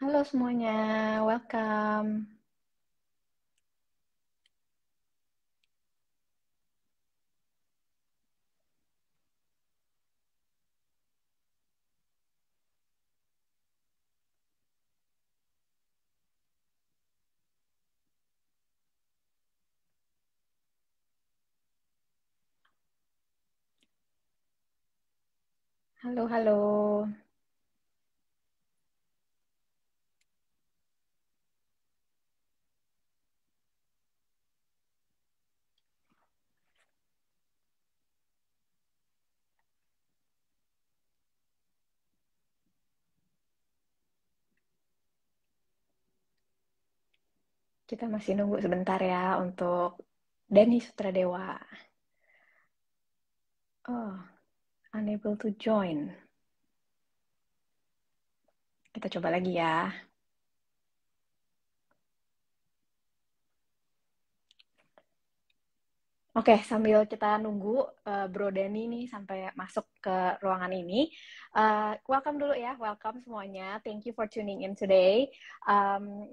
Halo semuanya, welcome. Halo, halo. Kita masih nunggu sebentar ya untuk Dani Sutradewa. Oh, unable to join. Kita coba lagi ya. Oke, sambil kita nunggu Bro Dani nih sampai masuk ke ruangan ini, welcome dulu ya, welcome semuanya. Thank you for tuning in today.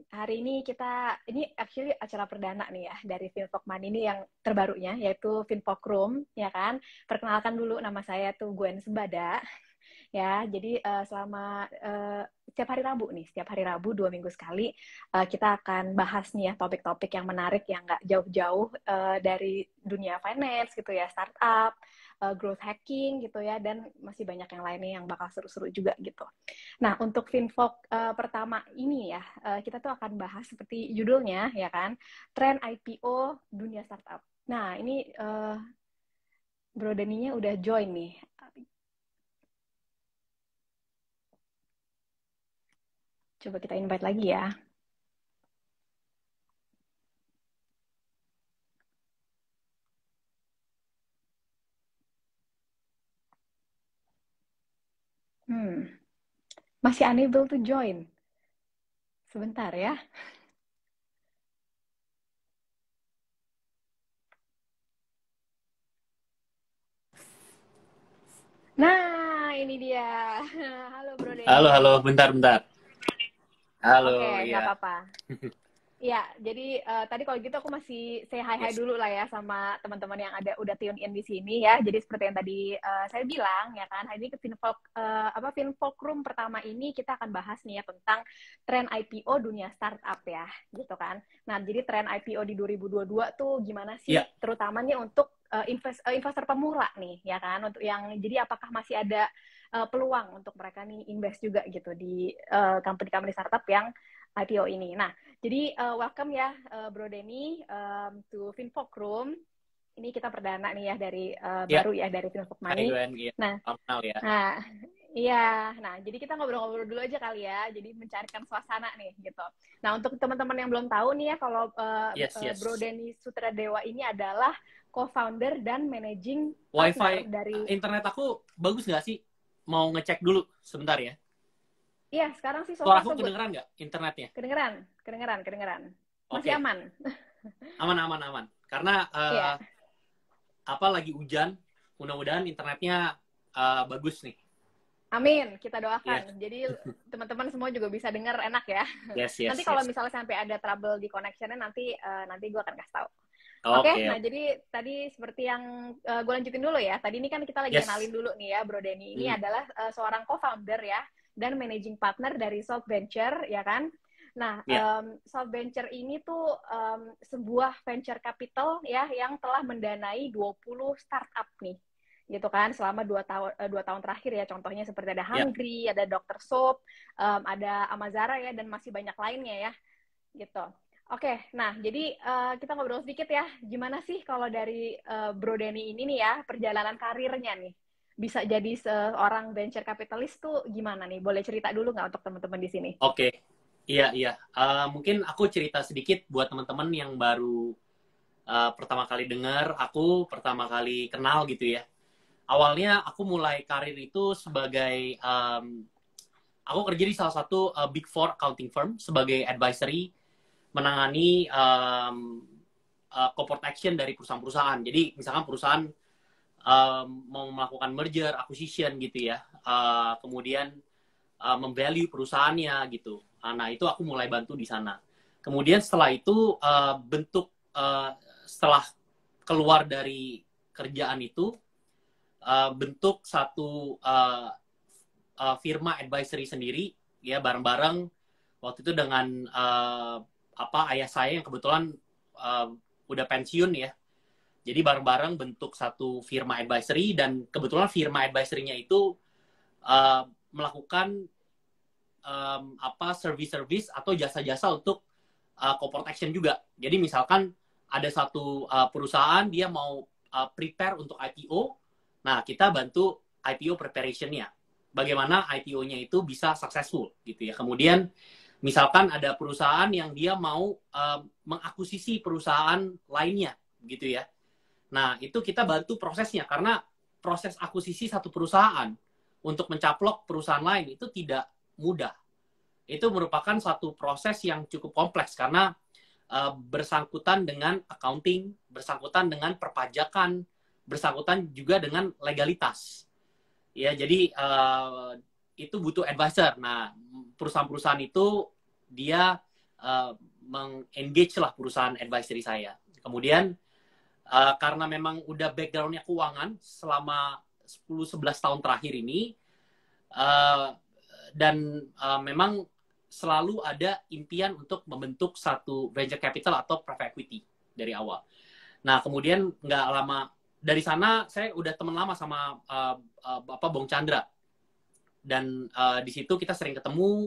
Hari ini ini actually acara perdana nih ya dari Finpok Money ini yang terbarunya, yaitu Finpok Room, ya kan. Perkenalkan dulu, nama saya tuh Gwen Sembada. Ya, jadi setiap hari Rabu 2 minggu sekali kita akan bahas nih ya topik-topik yang menarik yang nggak jauh-jauh dari dunia finance gitu ya, startup, growth hacking gitu ya, dan masih banyak yang lainnya yang bakal seru-seru juga gitu. Nah, untuk Finvok pertama ini ya, kita tuh akan bahas seperti judulnya ya kan, tren IPO dunia startup. Nah, ini Bro Daninya udah join nih. Coba kita invite lagi ya. Masih unable to join. Sebentar ya. Nah, ini dia. Halo Bro Halo, Denny. bentar. Oke, Halo, nggak iya. apa-apa. Ya, jadi tadi kalau gitu aku masih say hi-hi Yes. dulu lah ya sama teman-teman yang udah tune in di sini ya. Jadi seperti yang tadi saya bilang ya kan, hari ini ke Finfolk Room pertama ini kita akan bahas nih ya tentang tren IPO dunia startup ya, gitu kan. Nah, jadi tren IPO di 2022 tuh gimana sih? Iya, Terutama nih untuk investor pemula nih ya kan, untuk yang jadi apakah masih ada peluang untuk mereka nih invest juga gitu di company-company startup yang IPO ini. Nah, jadi welcome ya Bro Denny to Finfolk Room. Ini kita perdana nih ya dari iya. baru ya dari Finfolk Hai Money. Gwen, iya. Nah, Salam kenal ya. nah, iya. Nah, jadi kita ngobrol-ngobrol dulu aja kali ya. Jadi mencarikan suasana nih gitu. Nah, untuk teman-teman yang belum tahu nih ya kalau Bro Yes. Denny Sutradewa ini adalah co-founder dan managing WiFi partner dari. internet aku bagus nggak sih? Mau ngecek dulu sebentar ya. Iya, sekarang sih so Suara far aku so good. kedengeran nggak internetnya? Kedengeran. Masih Oke, aman. aman. Karena Iya. lagi hujan. Mudah-mudahan internetnya bagus nih. Amin, kita Iya. doakan. Jadi teman-teman semua juga bisa dengar enak ya. Nanti kalau Yes. misalnya sampai ada trouble di connectionnya nanti gue akan kasih tahu. Oke, Oke. nah jadi tadi seperti yang gue lanjutin dulu ya. Tadi ini kan kita lagi Yes. kenalin dulu nih ya, Bro Denny. Ini Hmm, adalah seorang co-founder ya dan managing partner dari Salt Venture ya kan. Nah, iya. Salt Venture ini tuh sebuah venture capital ya yang telah mendanai 20 startup nih gitu kan selama 2 tahun terakhir ya, contohnya seperti ada Iya. Hungry, ada Dr. Soap, ada Amazara ya, dan masih banyak lainnya ya gitu. Oke, nah jadi kita ngobrol sedikit ya, gimana sih kalau dari Bro Denny ini nih ya perjalanan karirnya nih bisa jadi seorang venture capitalist tuh gimana nih? Boleh cerita dulu nggak untuk teman-teman di sini? Oke. Iya. Mungkin aku cerita sedikit buat teman-teman yang baru pertama kali dengar, aku pertama kali kenal gitu ya. Awalnya aku mulai karir itu sebagai aku kerja di salah satu Big Four accounting firm sebagai advisory menangani corporate action dari perusahaan-perusahaan. Jadi misalkan perusahaan mau melakukan merger, acquisition gitu ya, kemudian memvalue perusahaannya gitu. Nah, itu aku mulai bantu di sana. Kemudian setelah itu setelah keluar dari kerjaan itu, bentuk satu firma advisory sendiri, ya bareng-bareng waktu itu dengan ayah saya yang kebetulan udah pensiun ya. Jadi bareng-bareng bentuk satu firma advisory, dan kebetulan firma advisory-nya itu melakukan service-service atau jasa-jasa untuk corporate action juga. Jadi misalkan ada satu perusahaan dia mau prepare untuk IPO, nah kita bantu IPO preparation-nya. Bagaimana IPO-nya itu bisa successful gitu ya. Kemudian misalkan ada perusahaan yang dia mau mengakuisisi perusahaan lainnya gitu ya. Nah, itu kita bantu prosesnya, karena proses akuisisi satu perusahaan untuk mencaplok perusahaan lain itu tidak mudah. Itu merupakan satu proses yang cukup kompleks, karena bersangkutan dengan accounting, bersangkutan dengan perpajakan, bersangkutan juga dengan legalitas. Ya, jadi itu butuh advisor. Nah, perusahaan-perusahaan itu dia meng-engage lah perusahaan advisory saya. Kemudian karena memang udah background-nya keuangan selama 10-11 tahun terakhir ini, dan memang selalu ada impian untuk membentuk satu venture capital atau private equity dari awal. Nah, kemudian nggak lama dari sana saya udah teman lama sama Bong Chandra, dan di situ kita sering ketemu.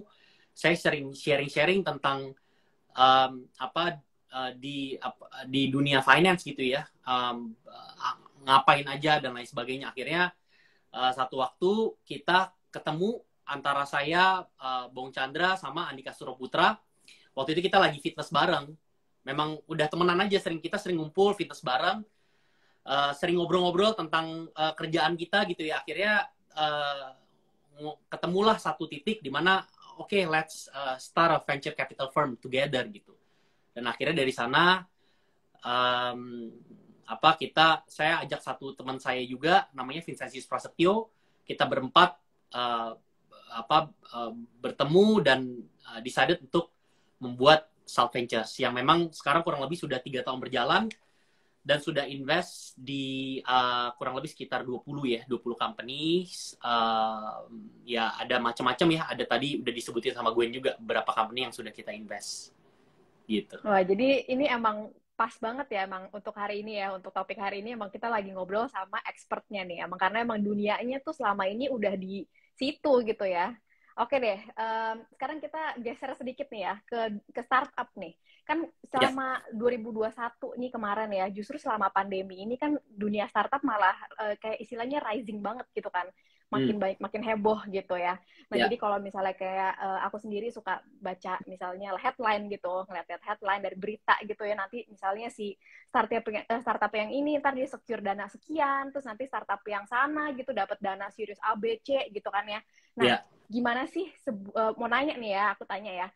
Saya sering sharing tentang di dunia finance gitu ya, ngapain aja dan lain sebagainya. Akhirnya satu waktu kita ketemu antara saya, Bong Chandra sama Andika Suroputra. Waktu itu kita lagi fitness bareng. Memang udah temenan aja, kita sering ngumpul fitness bareng, sering ngobrol-ngobrol tentang kerjaan kita gitu ya. Akhirnya ketemulah satu titik di mana okay, let's start a venture capital firm together gitu. Dan akhirnya dari sana saya ajak satu teman saya juga namanya Vincentius Prasetyo. Kita berempat bertemu dan decided untuk membuat Salt Ventures yang memang sekarang kurang lebih sudah 3 tahun berjalan dan sudah invest di kurang lebih sekitar 20 companies. Ya ada macam-macam ya, ada tadi udah disebutin sama Gwen juga beberapa company yang sudah kita invest gitu. Wah, jadi ini emang pas banget ya emang untuk hari ini ya, untuk topik hari ini emang kita lagi ngobrol sama expertnya nih, emang karena emang dunianya tuh selama ini udah di situ gitu ya. Oke deh, sekarang kita geser sedikit nih ya ke startup nih. Kan selama 2021 nih kemarin ya, justru selama pandemi ini kan dunia startup malah kayak istilahnya rising banget gitu kan. Makin baik, makin heboh gitu ya. Nah, jadi kalau misalnya kayak aku sendiri suka baca misalnya headline gitu, ngeliat headline dari berita gitu ya, nanti misalnya si startup yang ini ntar dia secure dana sekian, terus nanti startup yang sana gitu dapat dana series A, B, C gitu kan ya. Nah, gimana sih, mau nanya nih ya, aku tanya ya,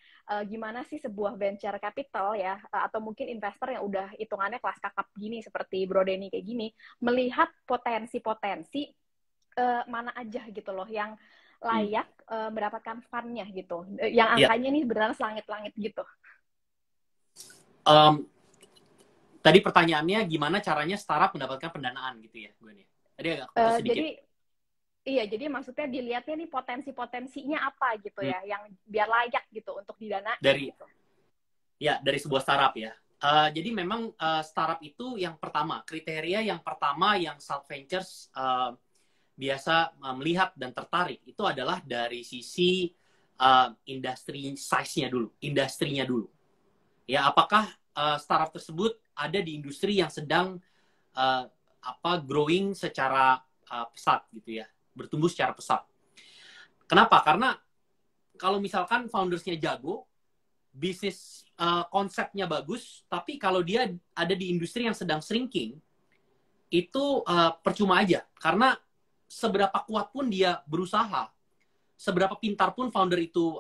gimana sih sebuah venture capital ya, atau mungkin investor yang udah hitungannya kelas kakap gini, seperti Bro Denny kayak gini, melihat potensi-potensi mana aja gitu loh, yang layak mendapatkan fund-nya gitu, yang angkanya nih beneran selangit-langit gitu. Tadi pertanyaannya gimana caranya startup mendapatkan pendanaan gitu ya, gue nih. Tadi agak sedikit. Jadi maksudnya dilihatnya nih potensi-potensinya apa gitu ya, yang biar layak gitu untuk didanain gitu. Ya, dari sebuah startup ya. Jadi memang startup itu yang pertama, kriteria yang pertama yang Salt Ventures biasa melihat dan tertarik itu adalah dari sisi industri size-nya dulu, industrinya dulu. Ya, apakah startup tersebut ada di industri yang sedang growing secara pesat gitu ya, bertumbuh secara pesat. Kenapa? Karena kalau misalkan foundersnya jago, bisnis konsepnya bagus, tapi kalau dia ada di industri yang sedang shrinking, itu percuma aja. Karena seberapa kuat pun dia berusaha, seberapa pintar pun founder itu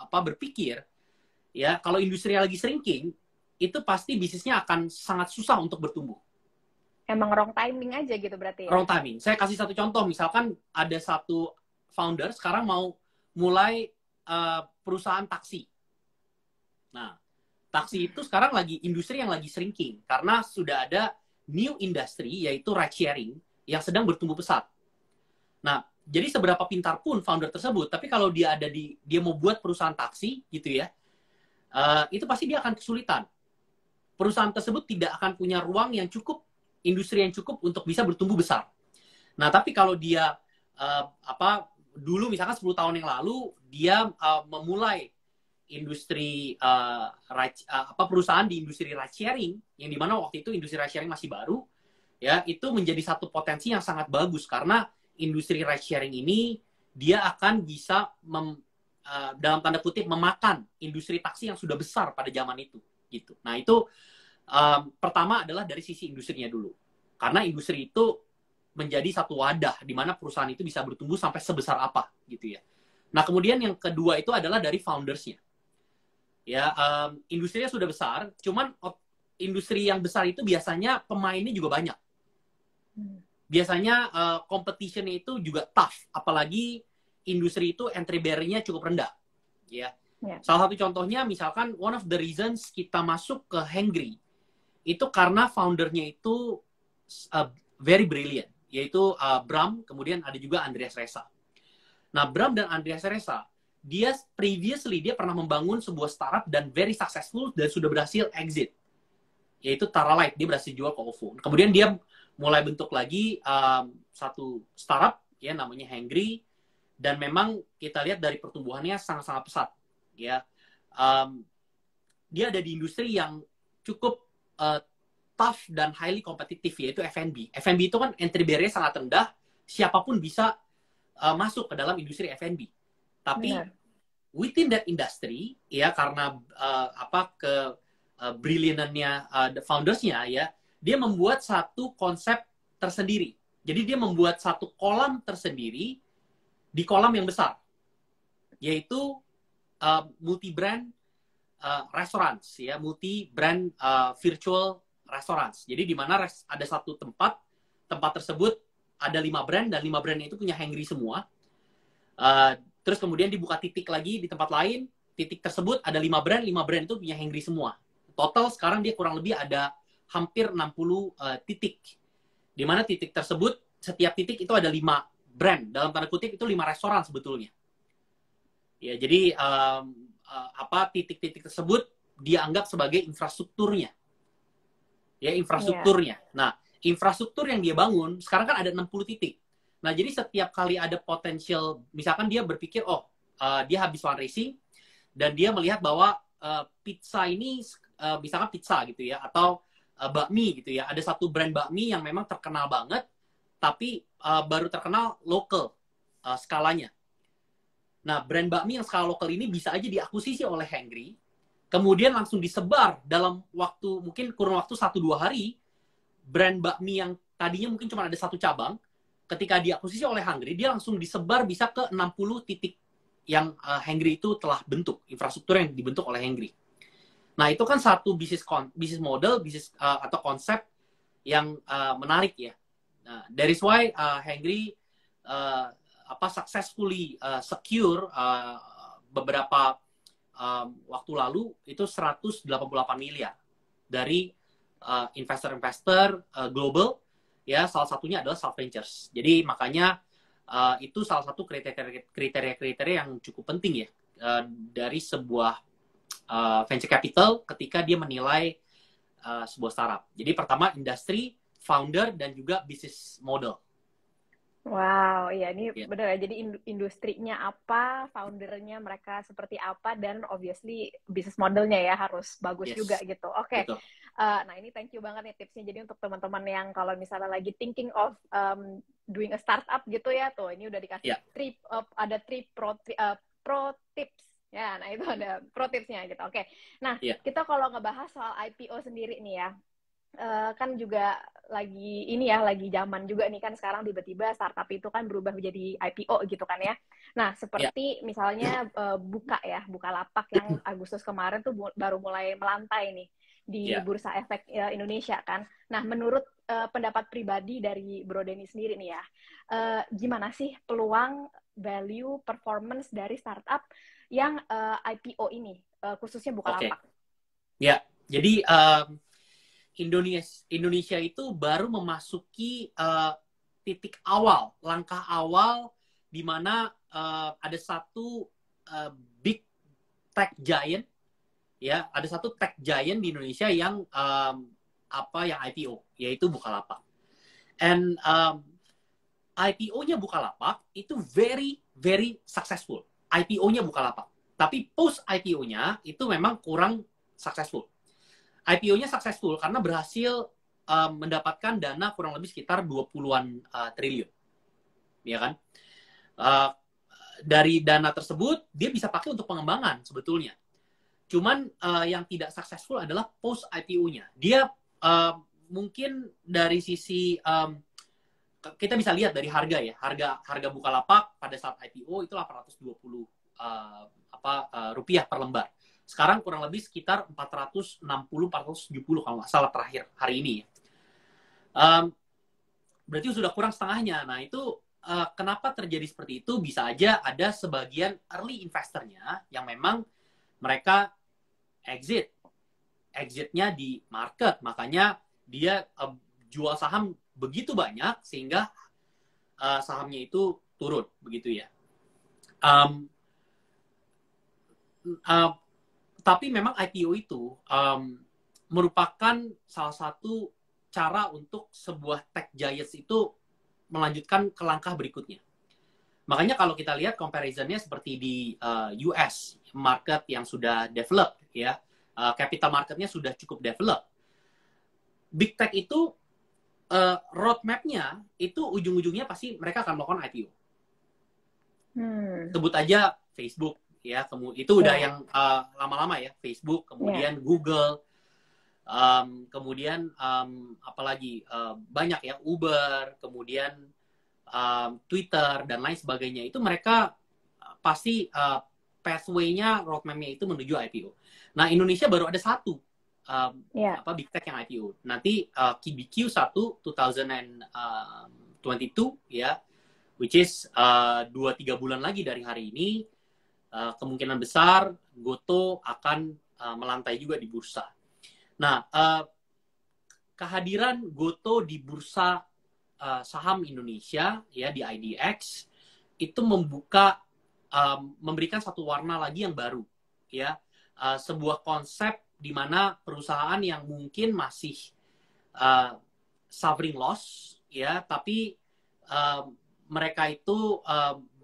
berpikir, ya kalau industri lagi shrinking, itu pasti bisnisnya akan sangat susah untuk bertumbuh. Emang wrong timing aja gitu berarti ya? Wrong timing. Saya kasih satu contoh, misalkan ada satu founder sekarang mau mulai perusahaan taksi. Nah, taksi itu sekarang lagi industri yang lagi shrinking karena sudah ada new industry yaitu ride sharing yang sedang bertumbuh pesat. Nah, jadi seberapa pintar pun founder tersebut, tapi kalau dia dia mau buat perusahaan taksi gitu ya, itu pasti dia akan kesulitan. Perusahaan tersebut tidak akan punya ruang yang cukup, industri yang cukup untuk bisa bertumbuh besar. Nah, tapi kalau dia dulu misalkan 10 tahun yang lalu dia memulai industri perusahaan di industri ride sharing yang dimana waktu itu industri ride sharing masih baru, ya itu menjadi satu potensi yang sangat bagus karena industri ride sharing ini dia akan bisa dalam tanda kutip memakan industri taksi yang sudah besar pada zaman itu gitu. Nah itu pertama adalah dari sisi industrinya dulu karena industri itu menjadi satu wadah di mana perusahaan itu bisa bertumbuh sampai sebesar apa gitu ya. Nah kemudian yang kedua itu adalah dari foundersnya. Ya industrinya sudah besar, cuman industri yang besar itu biasanya pemainnya juga banyak. Biasanya competition-nya itu juga tough, apalagi industri itu entry barrier-nya cukup rendah. Ya. Yeah. Salah satu contohnya misalkan one of the reasons kita masuk ke Hengri itu karena foundernya itu very brilliant, yaitu Bram, kemudian ada juga Andreas Resa. Nah, Bram dan Andreas Resa, dia pernah membangun sebuah startup dan very successful dan sudah berhasil exit, yaitu Taralight, dia berhasil jual ke OVO. Kemudian dia mulai bentuk lagi satu startup ya namanya Hengri, dan memang kita lihat dari pertumbuhannya sangat-sangat pesat ya. Dia ada di industri yang cukup tough dan highly kompetitif, yaitu F&B. F&B itu kan entry barrier sangat rendah, siapapun bisa masuk ke dalam industri F&B. Tapi within that industry ya karena brilliantnya the foundersnya ya, dia membuat satu konsep tersendiri. Jadi dia membuat satu kolam tersendiri di kolam yang besar, yaitu multi-brand restaurants ya, multi-brand virtual restaurants. Jadi di mana ada satu tempat tersebut ada 5 brand dan 5 brand itu punya Hengri semua. Terus kemudian dibuka titik lagi di tempat lain, titik tersebut ada 5 brand itu punya Hengri semua. Total sekarang dia kurang lebih ada hampir 60 titik. Di mana titik tersebut, setiap titik itu ada 5 brand. Dalam tanda kutip itu 5 restoran sebetulnya. Ya, jadi titik-titik tersebut dia anggap sebagai infrastrukturnya. Ya, infrastrukturnya. Yeah. Nah, infrastruktur yang dia bangun, sekarang kan ada 60 titik. Nah, jadi setiap kali ada potensial, misalkan dia berpikir, dia habis fundraising, dan dia melihat bahwa pizza ini, misalkan pizza gitu ya, atau bakmi gitu ya, ada satu brand bakmi yang memang terkenal banget, tapi baru terkenal lokal skalanya. Nah, brand bakmi yang skala lokal ini bisa aja diakuisisi oleh Hengri, kemudian langsung disebar dalam waktu, mungkin kurun waktu 1-2 hari, brand bakmi yang tadinya mungkin cuma ada satu cabang, ketika diakuisisi oleh Hengri, dia langsung disebar bisa ke 60 titik yang Hengri itu telah bentuk, infrastruktur yang dibentuk oleh Hengri. Nah, itu kan satu bisnis model, atau konsep yang menarik ya. Nah, that is why Hengri successfully secure beberapa waktu lalu itu 188 miliar dari investor-investor global ya, salah satunya adalah South Ventures. Jadi makanya itu salah satu kriteria yang cukup penting ya dari sebuah venture capital ketika dia menilai sebuah startup. Jadi pertama industri, founder, dan juga business model. Wow, ya ini benar ya. Jadi industrinya apa, foundernya mereka seperti apa, dan obviously business modelnya ya harus bagus juga gitu. Oke. Nah ini thank you banget nih tipsnya. Jadi untuk teman-teman yang kalau misalnya lagi thinking of doing a startup gitu ya, tuh ini udah dikasih ada 3 pro tips. Ya, nah itu ada pro tipsnya gitu. Oke. Nah kita kalau ngebahas soal IPO sendiri nih ya. Kan juga lagi zaman juga nih kan sekarang tiba-tiba startup itu kan berubah menjadi IPO gitu kan ya. Nah seperti misalnya Bukalapak yang Agustus kemarin tuh baru mulai melantai nih di Bursa Efek Indonesia kan. Nah menurut pendapat pribadi dari Bro Denny sendiri nih ya, gimana sih peluang value performance dari startup yang IPO ini, khususnya Bukalapak? Ya, jadi Indonesia itu baru memasuki titik awal, langkah awal di mana ada satu big tech giant, ya, ada satu tech giant di Indonesia yang yang IPO, yaitu Bukalapak. And IPO-nya Bukalapak itu very very successful. IPO-nya Bukalapak. Tapi post IPO-nya itu memang kurang successful. IPO-nya successful karena berhasil mendapatkan dana kurang lebih sekitar 20-an triliun. Ya kan? Dari dana tersebut, dia bisa pakai untuk pengembangan sebetulnya. Cuman yang tidak successful adalah post IPO-nya. Dia mungkin dari sisi kita bisa lihat dari harga ya. Harga Bukalapak pada saat IPO itu 820 rupiah per lembar. Sekarang kurang lebih sekitar 460-470 kalau nggak salah terakhir hari ini. Berarti sudah kurang setengahnya. Nah itu kenapa terjadi seperti itu? Bisa aja ada sebagian early investornya yang memang mereka exitnya di market. Makanya dia jual saham begitu banyak sehingga sahamnya itu turun. Begitu ya. Tapi memang IPO itu merupakan salah satu cara untuk sebuah tech giants itu melanjutkan ke langkah berikutnya. Makanya kalau kita lihat comparisonnya seperti di US market yang sudah develop, ya, capital marketnya sudah cukup develop. Big tech itu roadmap-nya itu ujung-ujungnya pasti mereka akan melakukan IPO. Sebut aja Facebook. Ya, itu udah yang lama-lama ya, Facebook, kemudian Google, kemudian apalagi banyak ya, Uber, kemudian Twitter dan lain sebagainya. Itu mereka pasti pathway-nya, roadmap-nya itu menuju IPO. Nah, Indonesia baru ada satu big tech yang IPO. Nanti KBQ 2022 ya, which is 2-3 bulan lagi dari hari ini. Kemungkinan besar Gotoh akan melantai juga di bursa. Nah, kehadiran Gotoh di bursa saham Indonesia ya di IDX itu memberikan satu warna lagi yang baru ya, sebuah konsep di mana perusahaan yang mungkin masih suffering loss ya, tapi mereka itu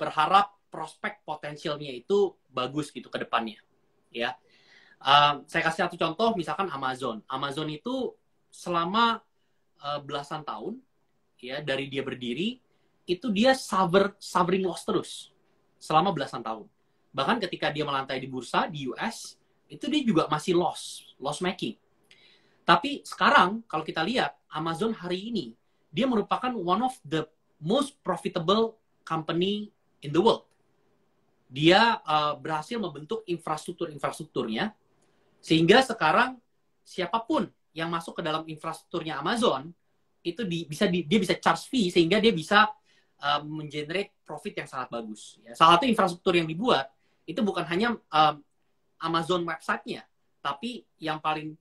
berharap prospek potensialnya itu bagus gitu ke depannya, ya. Saya kasih satu contoh, misalkan Amazon. Amazon itu selama belasan tahun, ya, dari dia berdiri, itu dia suffering loss terus selama belasan tahun. Bahkan ketika dia melantai di bursa di US, itu dia juga masih loss making. Tapi sekarang kalau kita lihat Amazon hari ini, dia merupakan one of the most profitable company in the world. Dia berhasil membentuk infrastrukturnya, sehingga sekarang siapapun yang masuk ke dalam infrastrukturnya Amazon, itu dia bisa charge fee, sehingga dia bisa mengenerate profit yang sangat bagus. Ya. Salah satu infrastruktur yang dibuat, itu bukan hanya Amazon website-nya, tapi yang paling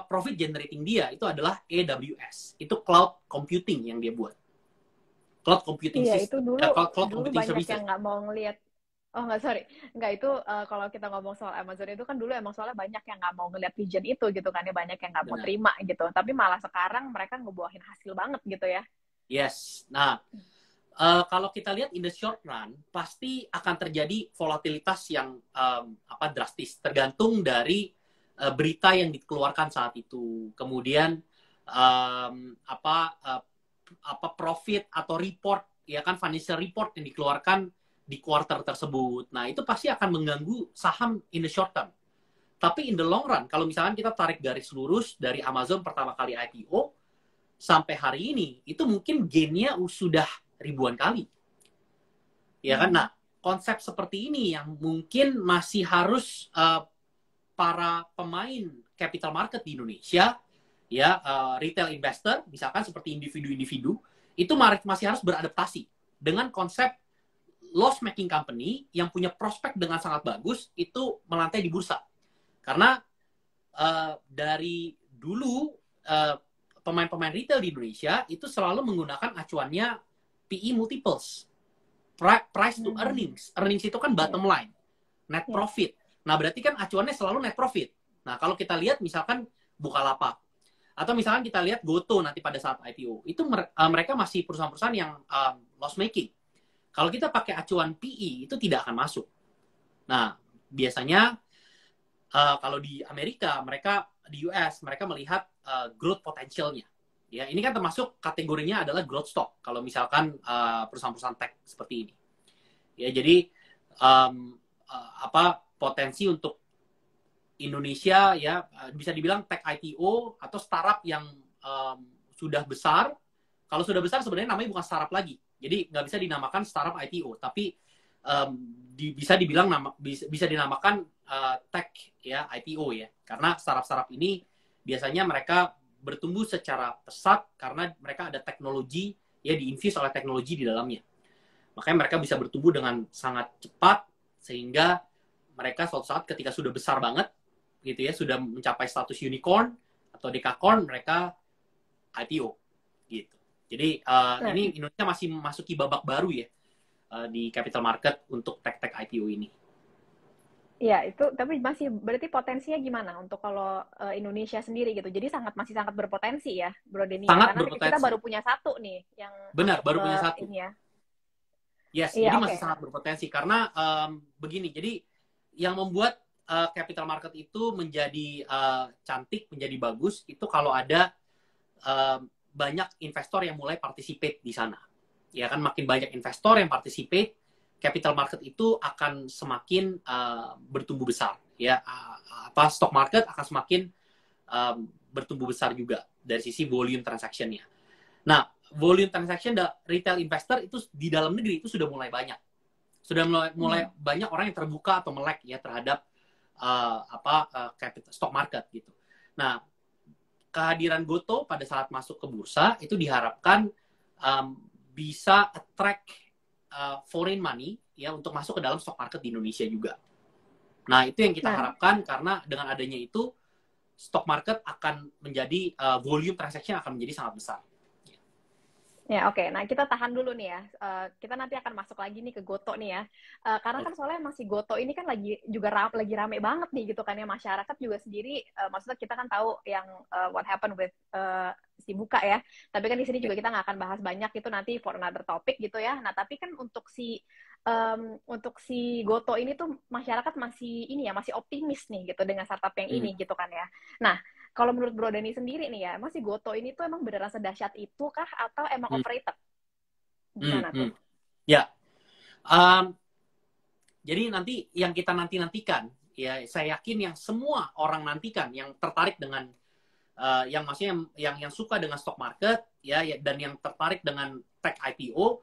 profit generating dia, itu adalah AWS. Itu cloud computing yang dia buat. Cloud computing system. Itu dulu, cloud dulu computing banyak services. Yang nggak mau ngelihat. Oh nggak, sorry. Nggak, itu kalau kita ngomong soal Amazon itu kan dulu emang soalnya banyak yang nggak mau ngelihat vision itu gitu kan ya, banyak yang nggak mau terima gitu. Tapi malah sekarang mereka ngebuahin hasil banget gitu ya. Yes. Nah, kalau kita lihat in the short run, pasti akan terjadi volatilitas yang drastis, tergantung dari berita yang dikeluarkan saat itu. Kemudian profit atau report, ya kan, financial report yang dikeluarkan di quarter tersebut. Nah, itu pasti akan mengganggu saham in the short term. Tapi in the long run, kalau misalkan kita tarik garis lurus dari Amazon pertama kali IPO sampai hari ini, itu mungkin gain-nya sudah ribuan kali. Ya kan? Nah, konsep seperti ini yang mungkin masih harus para pemain capital market di Indonesia, ya, retail investor, misalkan seperti individu-individu, itu masih harus beradaptasi dengan konsep loss making company yang punya prospek dengan sangat bagus itu melantai di bursa. Karena dari dulu pemain-pemain retail di Indonesia itu selalu menggunakan acuannya PE multiples, price to earnings. Earnings itu kan bottom line, net profit. Nah, berarti kan acuannya selalu net profit. Nah, kalau kita lihat misalkan Bukalapak, atau misalkan kita lihat Goto nanti pada saat IPO, itu mereka masih perusahaan-perusahaan yang loss making. Kalau kita pakai acuan PE, itu tidak akan masuk. Nah, biasanya kalau di Amerika, di US, mereka melihat growth potentialnya. Ya, ini kan termasuk kategorinya adalah growth stock. Kalau misalkan perusahaan-perusahaan tech seperti ini. Ya, jadi potensi untuk Indonesia ya bisa dibilang tech IPO atau startup yang sudah besar. Kalau sudah besar sebenarnya namanya bukan startup lagi. Jadi nggak bisa dinamakan startup IPO, tapi bisa dinamakan tech ya IPO ya. Karena startup ini biasanya mereka bertumbuh secara pesat karena mereka ada teknologi ya, diinfuse oleh teknologi di dalamnya. Makanya mereka bisa bertumbuh dengan sangat cepat sehingga mereka suatu saat ketika sudah besar banget gitu ya, sudah mencapai status unicorn atau dekakorn, mereka IPO gitu. Jadi ini Indonesia masih memasuki babak baru ya di capital market untuk tech IPO ini. Iya, itu tapi masih berarti potensinya gimana untuk kalau Indonesia sendiri gitu. Jadi masih sangat berpotensi ya, Bro Denny. Sangat Karena berpotensi. kita baru punya satu nih yang benar, baru punya satu. Ini ya. Yes, iya, jadi masih sangat berpotensi karena begini. Jadi yang membuat capital market itu menjadi cantik, menjadi bagus itu kalau ada banyak investor yang mulai participate di sana. Ya kan, makin banyak investor yang participate, capital market itu akan semakin bertumbuh besar. Ya, stock market akan semakin bertumbuh besar juga dari sisi volume transaction-nya. Nah, volume transaction retail investor itu di dalam negeri itu sudah mulai banyak. Sudah mulai banyak orang yang terbuka atau melek ya terhadap capital stock market gitu. Nah, kehadiran Goto pada saat masuk ke bursa itu diharapkan bisa attract foreign money ya untuk masuk ke dalam stock market di Indonesia juga. Nah, itu yang kita harapkan karena dengan adanya itu stock market akan menjadi volume transaction akan menjadi sangat besar. Ya, oke. Nah, kita tahan dulu nih ya. Kita nanti akan masuk lagi nih ke Goto nih ya. Karena kan soalnya masih Goto ini kan lagi rame banget nih gitu kan ya. Masyarakat juga sendiri, maksudnya kita kan tahu yang what happened with si Buka ya. Tapi kan di sini juga kita nggak akan bahas banyak, itu nanti for another topic gitu ya. Nah, tapi kan untuk si Goto ini tuh masyarakat masih optimis nih gitu dengan startup yang ini gitu kan ya. Nah, kalau menurut Bro Denny sendiri nih ya, masih Goto ini tuh emang beneran sedahsyat itu kah atau emang overrated? Gimana tuh? Ya, jadi nanti yang kita nantikan, ya saya yakin yang semua orang nantikan, yang tertarik dengan, yang maksudnya yang suka dengan stock market, ya dan yang tertarik dengan tech IPO,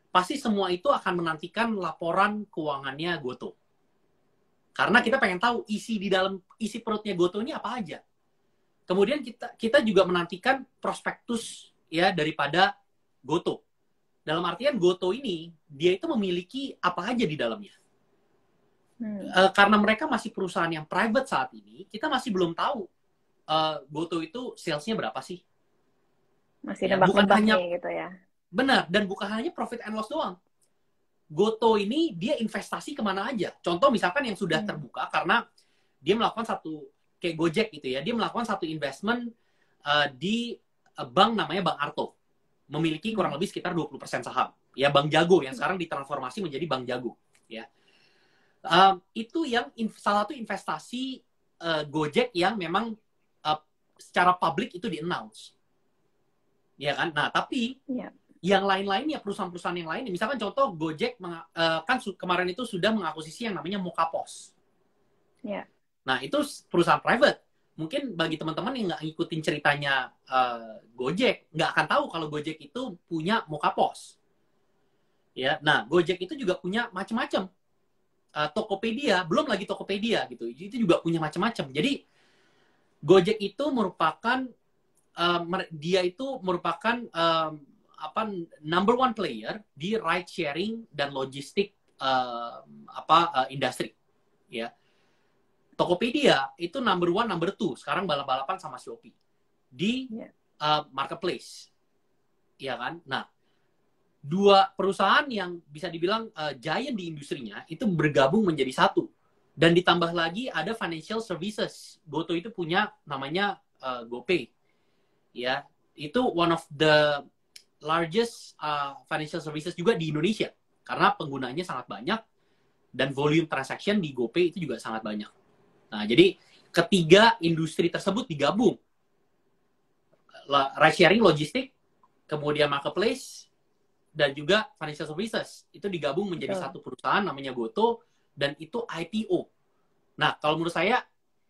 pasti semua itu akan menantikan laporan keuangannya Goto. Karena kita pengen tahu isi perutnya Goto ini apa aja. Kemudian kita juga menantikan prospektus ya daripada Goto. Dalam artian Goto ini dia itu memiliki apa aja di dalamnya. Karena mereka masih perusahaan yang private saat ini, kita masih belum tahu Goto itu salesnya berapa sih. Masih nebak-nebak nih gitu ya. Benar, dan bukan hanya profit and loss doang. Goto ini dia investasi kemana aja. Contoh misalkan yang sudah terbuka karena dia melakukan kayak Gojek gitu ya, dia melakukan satu investment di bank namanya Bank Arto. Memiliki kurang lebih sekitar 20% saham. Ya, Bank Jago yang sekarang ditransformasi menjadi Bank Jago. Ya. Itu yang salah satu investasi Gojek yang memang secara publik itu di-announce. Ya kan? Nah, tapi yang lain-lainnya, perusahaan-perusahaan yang lainnya, misalkan contoh Gojek kan kemarin itu sudah mengakuisisi yang namanya Mokapos. Ya. Nah, itu perusahaan private. Mungkin bagi teman-teman yang nggak ngikutin ceritanya Gojek, nggak akan tahu kalau Gojek itu punya Mokapos. Ya, nah Gojek itu juga punya macam-macam. Tokopedia, belum lagi Tokopedia gitu. Itu juga punya macam-macam. Jadi Gojek itu merupakan number one player di ride sharing dan logistik industri, ya. Tokopedia itu number one, number two. Sekarang balap-balapan sama Shopee di marketplace, ya kan? Nah, dua perusahaan yang bisa dibilang giant di industrinya itu bergabung menjadi satu. Dan ditambah lagi ada financial services. Goto itu punya namanya GoPay, ya. Itu one of the largest financial services juga di Indonesia karena penggunanya sangat banyak dan volume transaction di GoPay itu juga sangat banyak. Nah, jadi ketiga industri tersebut digabung. Ride sharing, logistik, kemudian marketplace, dan juga financial services. Itu digabung menjadi satu perusahaan namanya Goto, dan itu IPO. Nah, kalau menurut saya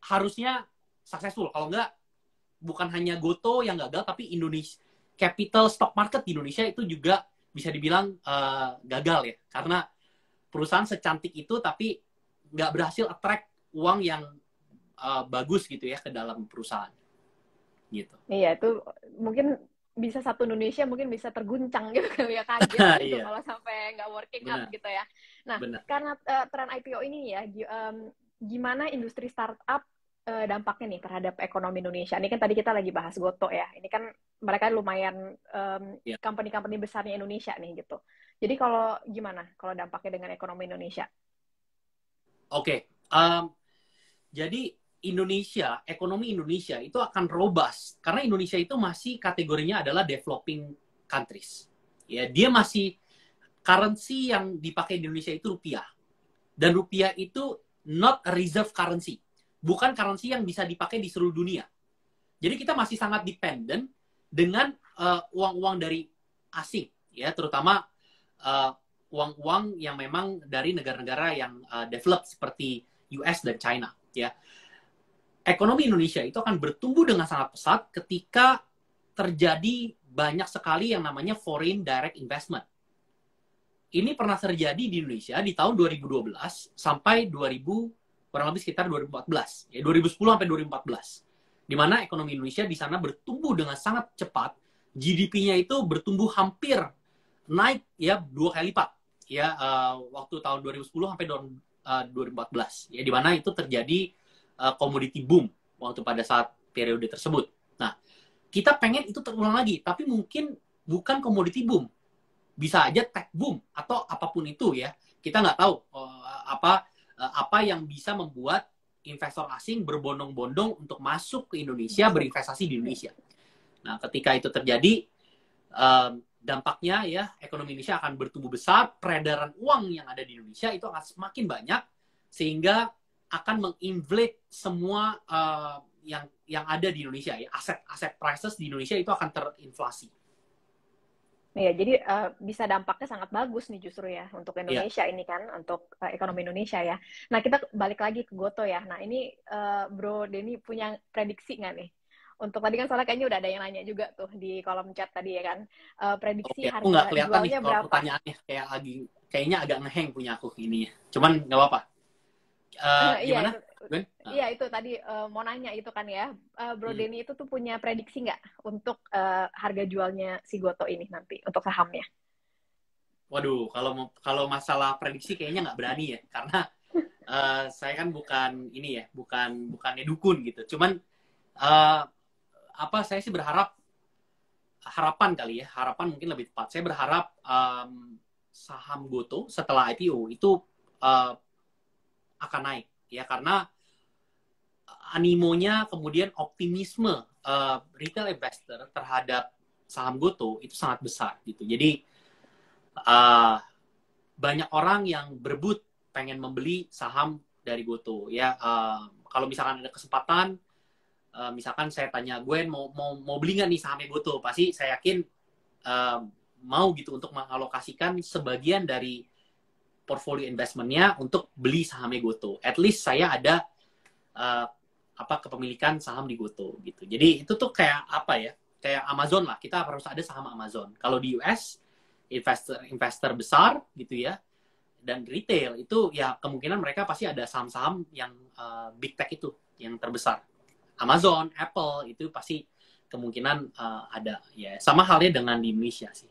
harusnya successful. Kalau enggak, bukan hanya Goto yang gagal, tapi Indonesia capital stock market di Indonesia itu juga bisa dibilang gagal ya. Karena perusahaan secantik itu tapi nggak berhasil attract uang yang bagus gitu ya ke dalam perusahaan. Gitu. Iya, itu mungkin bisa satu Indonesia mungkin bisa terguncang gitu ya, kaget gitu kalau sampai nggak working out gitu ya. Nah, karena tren IPO ini ya, gimana industri startup dampaknya nih terhadap ekonomi Indonesia? Ini kan tadi kita lagi bahas Goto ya. Ini kan mereka lumayan company-company besarnya Indonesia nih gitu. Jadi kalau gimana kalau dampaknya dengan ekonomi Indonesia? Oke. Jadi Indonesia, ekonomi Indonesia itu akan robust karena Indonesia itu masih kategorinya adalah developing countries. Ya, dia masih currency yang dipakai di Indonesia itu rupiah. Dan rupiah itu not a reserve currency. Bukan currency yang bisa dipakai di seluruh dunia. Jadi kita masih sangat dependent dengan uang-uang dari asing, ya, terutama uang-uang yang memang dari negara-negara yang develop seperti US dan China, ya. Ekonomi Indonesia itu akan bertumbuh dengan sangat pesat ketika terjadi banyak sekali yang namanya foreign direct investment. Ini pernah terjadi di Indonesia di tahun 2012 sampai 2000, kurang lebih sekitar 2014, ya 2010 sampai 2014. Di mana ekonomi Indonesia di sana bertumbuh dengan sangat cepat, GDP-nya itu bertumbuh hampir naik ya 2 kali lipat, ya waktu tahun 2010 sampai 2014, ya di mana itu terjadi commodity boom waktu pada saat periode tersebut. Nah, kita pengen itu terulang lagi, tapi mungkin bukan commodity boom, bisa aja tech boom atau apapun itu ya. Kita nggak tahu apa yang bisa membuat investor asing berbondong-bondong untuk masuk ke Indonesia, berinvestasi di Indonesia. Nah, ketika itu terjadi, dampaknya ya ekonomi Indonesia akan bertumbuh besar, peredaran uang yang ada di Indonesia itu akan semakin banyak, sehingga akan menginflate semua yang ada di Indonesia ya, aset prices di Indonesia itu akan terinflasi. Ya, jadi bisa dampaknya sangat bagus nih justru ya untuk Indonesia ini kan, untuk ekonomi Indonesia ya. Nah, kita balik lagi ke Goto ya. Nah, ini Bro Denny punya prediksi nggak nih? Untuk tadi kan soalnya kayaknya udah ada yang nanya juga tuh di kolom chat tadi ya kan. Prediksi harga nggak kelihatan jualnya nih kalau berapa? pertanyaannya kayaknya agak ngeheng punya aku ini ya. Cuman nggak apa-apa. Gimana? Iya itu tadi mau nanya itu kan ya, Bro Denny itu tuh punya prediksi nggak untuk harga jualnya si Goto ini nanti untuk sahamnya? Waduh, kalau masalah prediksi kayaknya nggak berani ya, karena saya kan bukan ini ya, bukannya dukun gitu. Cuman saya sih harapan kali ya, harapan mungkin lebih tepat. Saya berharap saham Goto setelah IPO itu akan naik ya, karena animonya kemudian optimisme retail investor terhadap saham Goto itu sangat besar gitu. Jadi banyak orang yang berebut pengen membeli saham dari Goto ya. Kalau misalkan ada kesempatan, misalkan saya tanya Gwen mau beli nggak nih sahamnya Goto, pasti saya yakin mau gitu untuk mengalokasikan sebagian dari portfolio investmentnya untuk beli sahamnya Goto. At least saya ada kepemilikan saham di Goto gitu. Jadi itu tuh kayak apa ya? Kayak Amazon lah. Kita harus ada saham Amazon. Kalau di US investor besar gitu ya, dan retail itu ya kemungkinan mereka pasti ada saham-saham yang big tech itu yang terbesar. Amazon, Apple itu pasti kemungkinan ada ya. Sama halnya dengan di Indonesia sih.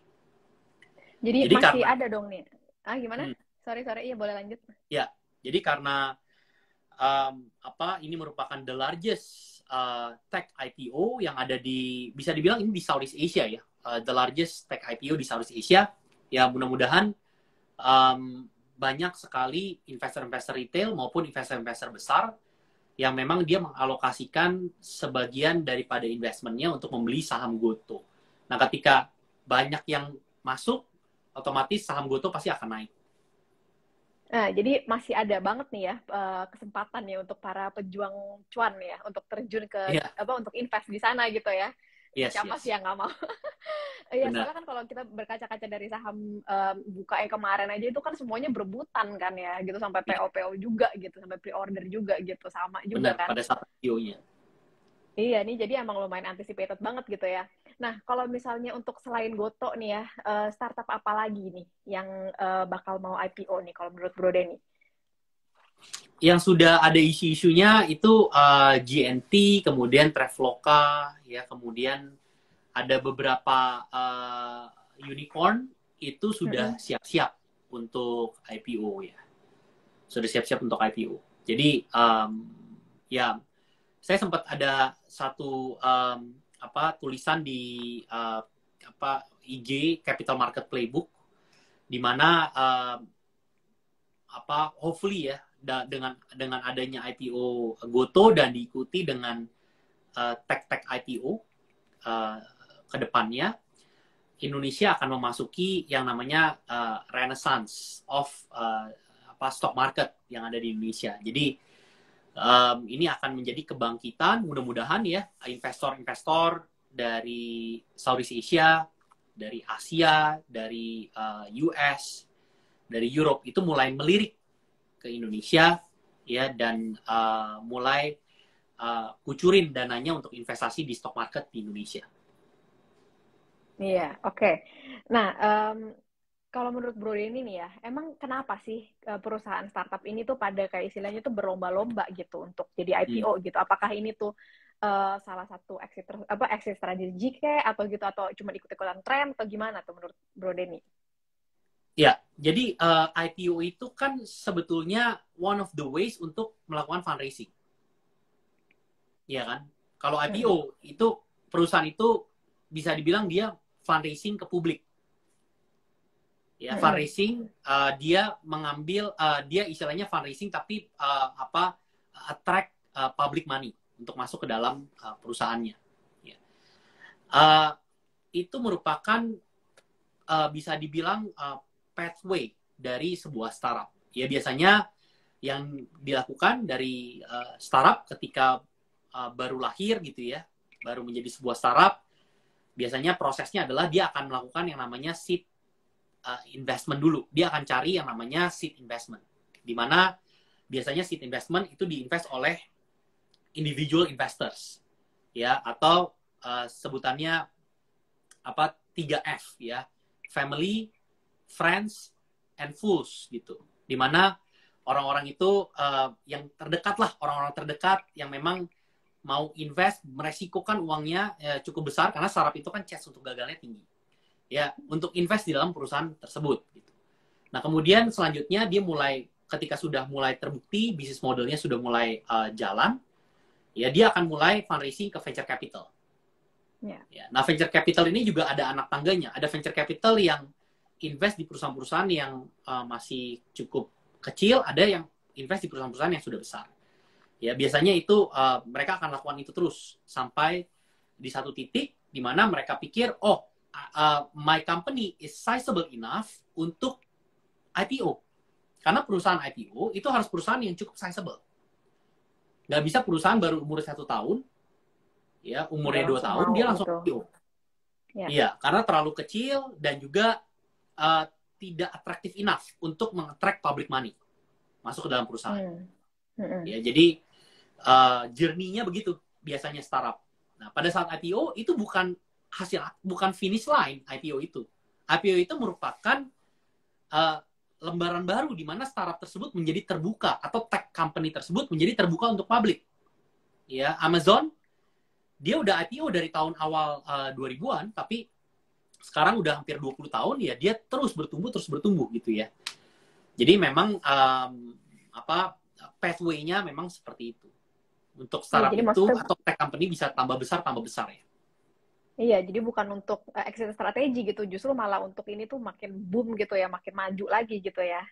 Jadi Jadi masih karena ada dong nih. Gimana? Sorry, iya boleh lanjut. ya, jadi karena ini merupakan the largest tech IPO yang ada bisa dibilang ini di Southeast Asia ya, the largest tech IPO di Southeast Asia. Ya mudah-mudahan banyak sekali investor-investor retail maupun investor-investor besar yang memang dia mengalokasikan sebagian daripada investmentnya untuk membeli saham Goto. Nah, ketika banyak yang masuk, otomatis saham Goto pasti akan naik. Nah, jadi masih ada banget nih ya kesempatan ya untuk para pejuang cuan ya untuk terjun ke untuk invest di sana gitu ya. Siapa sih yang nggak mau? Iya, soalnya kan kalau kita berkaca-kaca dari saham buka yang kemarin aja itu kan semuanya berebutan kan ya, gitu sampai PO juga gitu, sampai pre-order juga gitu, sama juga kan. Pada saat IPO-nya. Iya nih, jadi emang lumayan anticipated banget gitu ya. Nah, kalau misalnya untuk selain Goto nih ya, startup apa lagi nih yang bakal mau IPO nih kalau menurut Bro Denny? Yang sudah ada isu-isunya itu GNT, kemudian Traveloka, ya, kemudian ada beberapa unicorn itu sudah siap-siap untuk IPO ya. Sudah siap-siap untuk IPO. Jadi ya saya sempat ada satu tulisan di IG Capital Market Playbook di mana hopefully ya dengan adanya IPO Goto dan diikuti dengan tech IPO ke depannya, Indonesia akan memasuki yang namanya renaissance of stock market yang ada di Indonesia. Jadi ini akan menjadi kebangkitan, mudah-mudahan ya, investor-investor dari Southeast Asia, dari Asia, dari US, dari Europe itu mulai melirik ke Indonesia ya, dan mulai kucurin dananya untuk investasi di stock market di Indonesia. Iya, oke. Nah, kalau menurut Bro Denny nih ya, emang kenapa sih perusahaan startup ini tuh pada kayak istilahnya tuh berlomba-lomba gitu untuk jadi IPO gitu? Apakah ini tuh salah satu exit strategi kayak atau gitu, atau cuma ikut-ikutan tren atau gimana tuh menurut Bro Denny? Ya, jadi IPO itu kan sebetulnya one of the ways untuk melakukan fundraising. Iya kan? Kalau IPO itu perusahaan itu bisa dibilang dia fundraising ke publik. Ya, fundraising dia mengambil dia istilahnya fundraising tapi attract public money untuk masuk ke dalam perusahaannya. Ya. Itu merupakan bisa dibilang pathway dari sebuah startup. Ya, biasanya yang dilakukan dari startup ketika baru lahir gitu ya, baru menjadi sebuah startup, biasanya prosesnya adalah dia akan melakukan yang namanya seed investment dulu. Dia akan cari yang namanya seed investment, di mana biasanya seed investment itu diinvest oleh individual investors, ya, atau sebutannya 3F ya, family, friends, and fools gitu. Di mana orang-orang itu yang terdekat lah, orang-orang terdekat yang memang mau invest, meresikokan uangnya cukup besar karena startup itu kan chance untuk gagalnya tinggi. Ya, untuk invest di dalam perusahaan tersebut gitu. Nah, kemudian selanjutnya dia ketika sudah mulai terbukti, bisnis modelnya sudah mulai jalan, ya dia akan mulai fundraising ke venture capital. Yeah. Ya, nah, venture capital ini juga ada anak tangganya. Ada venture capital yang invest di perusahaan-perusahaan yang masih cukup kecil, ada yang invest di perusahaan-perusahaan yang sudah besar. Ya, biasanya itu mereka akan lakukan itu terus sampai di satu titik di mana mereka pikir, my company is sizable enough untuk IPO. Karena perusahaan IPO itu harus perusahaan yang cukup sizable. Nggak bisa perusahaan baru umur 1 tahun, ya umurnya 2 tahun dia langsung IPO. Iya, karena terlalu kecil dan juga tidak atraktif enough untuk meng-attract public money masuk ke dalam perusahaan. Ya, jadi journey-nya begitu biasanya startup. Nah, pada saat IPO itu bukan finish line IPO itu. IPO itu merupakan lembaran baru di mana startup tersebut menjadi terbuka atau tech company tersebut menjadi terbuka untuk publik. Ya, Amazon dia udah IPO dari tahun awal 2000-an, tapi sekarang udah hampir 20 tahun ya dia terus bertumbuh gitu ya. Jadi memang pathway-nya memang seperti itu. Untuk Iya, startup jadi itu maksudnya atau tech company bisa tambah besar ya. iya, jadi bukan untuk exit strategi gitu, justru malah untuk ini tuh makin boom gitu ya, makin maju lagi gitu ya.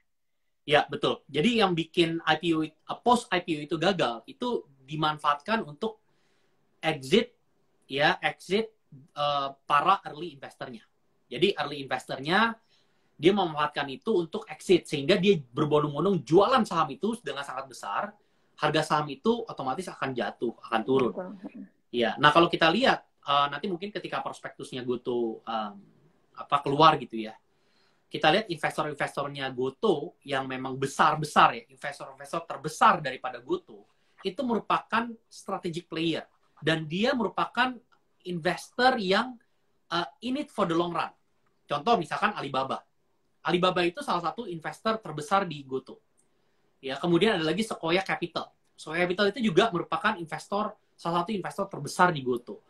Ya, betul. Jadi yang bikin IPO post IPO itu gagal itu dimanfaatkan untuk exit para early investornya. Jadi early investornya dia memanfaatkan itu untuk exit sehingga dia berbondong-bondong jualan saham itu dengan sangat besar, harga saham itu otomatis akan jatuh, akan turun. Betul. Ya, nah kalau kita lihat nanti mungkin ketika prospektusnya Goto keluar gitu ya, kita lihat investor-investornya Goto yang memang besar-besar ya, investor-investor terbesar daripada Goto, itu merupakan strategic player. Dan dia merupakan investor yang in it for the long run. Contoh misalkan Alibaba. Alibaba itu salah satu investor terbesar di Goto. Ya, kemudian ada lagi Sequoia Capital. Sequoia Capital itu juga merupakan salah satu investor terbesar di Goto.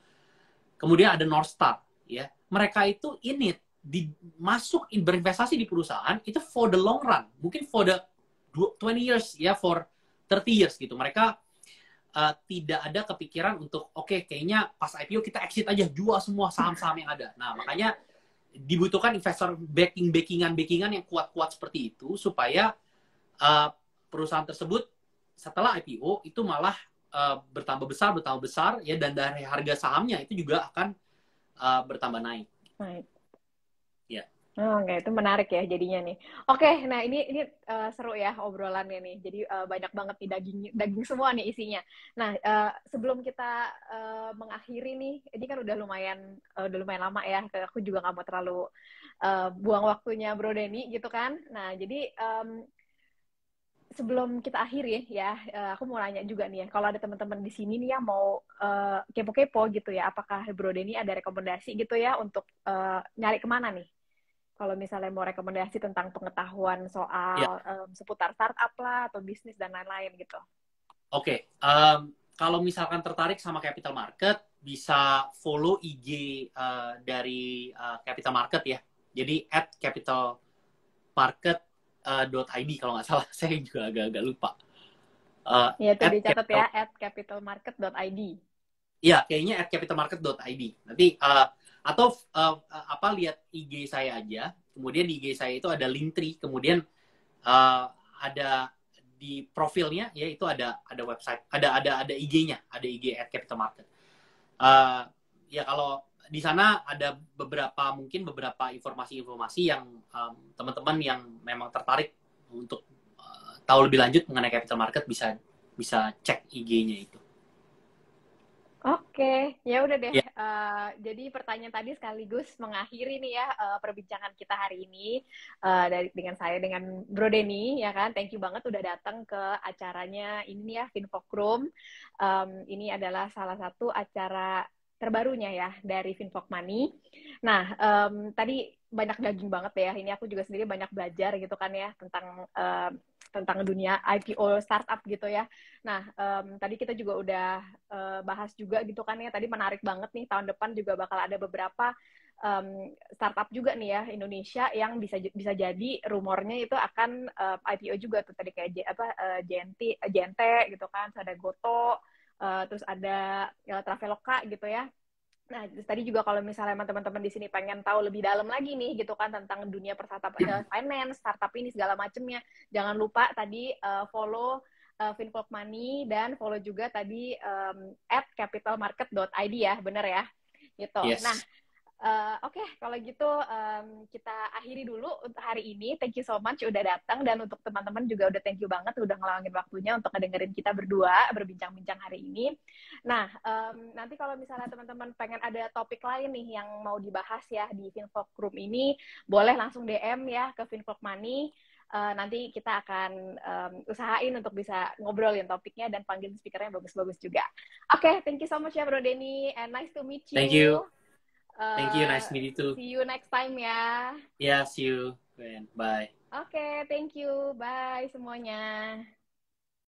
Kemudian ada North Star. Ya, mereka itu in it berinvestasi di perusahaan itu for the long run, mungkin for the 20 years ya, for 30 years gitu. Mereka tidak ada kepikiran untuk kayaknya pas IPO kita exit aja, jual semua saham-saham yang ada. Nah, makanya dibutuhkan investor backingan yang kuat-kuat seperti itu supaya perusahaan tersebut setelah IPO itu malah bertambah besar ya, dan dari harga sahamnya itu juga akan bertambah naik. Right. Ya. Oke, itu menarik ya jadinya nih. Oke, nah ini seru ya obrolannya nih. Jadi banyak banget nih daging semua nih isinya. Nah, sebelum kita mengakhiri nih, ini kan udah lumayan lama ya. Aku juga nggak mau terlalu buang waktunya Bro Denny gitu kan. Nah, jadi sebelum kita akhiri ya, aku mau nanya juga nih ya, kalau ada teman-teman di sini nih yang mau kepo-kepo gitu ya, apakah Bro Denny ada rekomendasi gitu ya untuk nyari kemana nih? Kalau misalnya mau rekomendasi tentang pengetahuan Ya. soal seputar startup lah, atau bisnis dan lain-lain gitu. Oke. Kalau misalkan tertarik sama capital market, bisa follow IG dari capital market ya. Jadi @capitalmarket.id kalau nggak salah. Saya juga agak-agak lupa. Ya, itu dicatat @capital. ya, @capitalmarket.id. Ya, kayaknya @capitalmarket.id. Nanti atau lihat IG saya aja. Kemudian di IG saya itu ada Linktree. Kemudian ada di profilnya ya, itu ada website, ada IG-nya, ada IG @capitalmarket. Ya kalau di sana ada beberapa informasi-informasi yang teman-teman yang memang tertarik untuk tahu lebih lanjut mengenai capital market bisa cek IG-nya itu. Oke, ya udah deh. Ya. Jadi pertanyaan tadi sekaligus mengakhiri nih ya perbincangan kita hari ini dengan Bro Denny ya kan. Thank you banget udah datang ke acaranya ini ya, Finfocroom. Ini adalah salah satu acara terbarunya ya dari Finfoc Money. Nah, tadi banyak daging banget ya. Ini aku juga sendiri banyak belajar gitu kan ya tentang dunia IPO startup gitu ya. Nah, tadi kita juga udah bahas juga gitu kan ya. Tadi menarik banget nih, tahun depan juga bakal ada beberapa startup juga nih ya Indonesia yang bisa jadi rumornya itu akan IPO juga tuh, tadi kayak JNT gitu kan, terus ada Goto, terus ada Traveloka gitu ya. Nah, tadi juga kalau misalnya teman-teman di sini pengen tahu lebih dalam lagi nih gitu kan tentang dunia finance, startup ini segala macamnya, jangan lupa tadi follow Finfolk Money dan follow juga tadi @capitalmarket.id ya, bener ya? Gitu. Yes. Nah, oke, kalau gitu kita akhiri dulu untuk hari ini. Thank you so much udah datang, dan untuk teman-teman juga udah thank you banget udah ngeluangin waktunya untuk ngedengerin kita berdua berbincang-bincang hari ini. Nah, nanti kalau misalnya teman-teman pengen ada topik lain nih yang mau dibahas ya di Finfolk Room ini, boleh langsung DM ya ke Finfolk Money. Nanti kita akan usahain untuk bisa ngobrolin topiknya dan panggil speakernya bagus-bagus juga. Oke, thank you so much ya Bro Denny, and nice to meet you. Thank you. Thank you, nice to meet you too. See you next time ya. Yeah, see you. Bye. Oke, thank you. Bye semuanya.